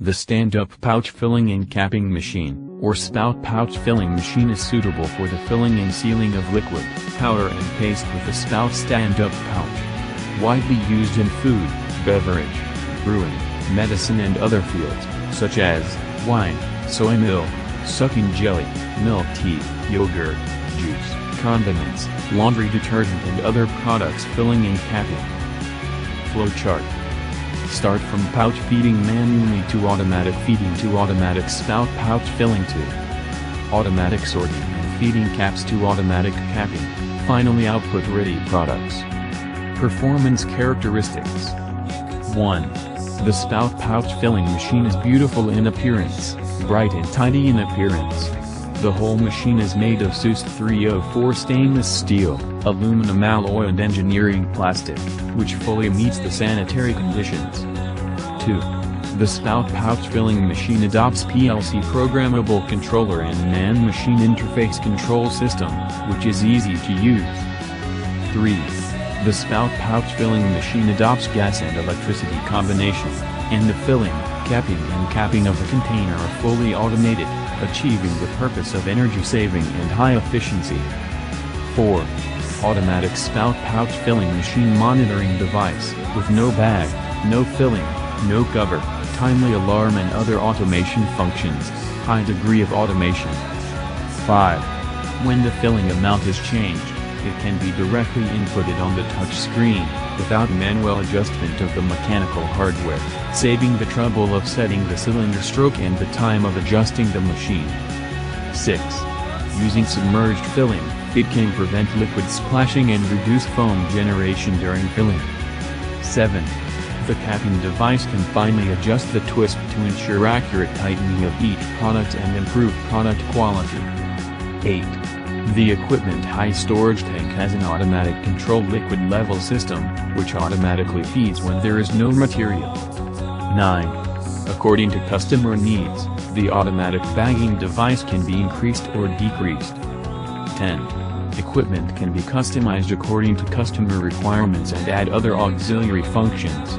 The stand-up pouch filling and capping machine, or spout pouch filling machine, is suitable for the filling and sealing of liquid, powder and paste with a spout stand-up pouch. Widely used in food, beverage, brewing, medicine and other fields, such as wine, soy milk, sucking jelly, milk tea, yogurt, juice, condiments, laundry detergent and other products. Filling and capping. Flowchart. Start from pouch feeding manually to automatic feeding to automatic spout pouch filling to automatic sorting and feeding caps to automatic capping, finally output ready products. Performance characteristics. 1. The spout pouch filling machine is beautiful in appearance, bright and tidy in appearance. The whole machine is made of SUS 304 stainless steel, aluminum alloy and engineering plastic, which fully meets the sanitary conditions. 2. The spout pouch filling machine adopts PLC programmable controller and man-machine interface control system, which is easy to use. 3. The spout pouch filling machine adopts gas and electricity combination, and the filling, capping and capping of the container are fully automated, achieving the purpose of energy saving and high efficiency. 4. Automatic spout pouch filling machine monitoring device, with no bag, no filling, no cover, timely alarm and other automation functions, high degree of automation. 5. When the filling amount is changed, it can be directly inputted on the touch screen, without manual adjustment of the mechanical hardware, saving the trouble of setting the cylinder stroke and the time of adjusting the machine. 6. Using submerged filling, it can prevent liquid splashing and reduce foam generation during filling. 7. The capping device can finely adjust the twist to ensure accurate tightening of each product and improve product quality. 8. The equipment high storage tank has an automatic controlled liquid level system, which automatically feeds when there is no material. 9. According to customer needs, the automatic bagging device can be increased or decreased. 10. Equipment can be customized according to customer requirements and add other auxiliary functions.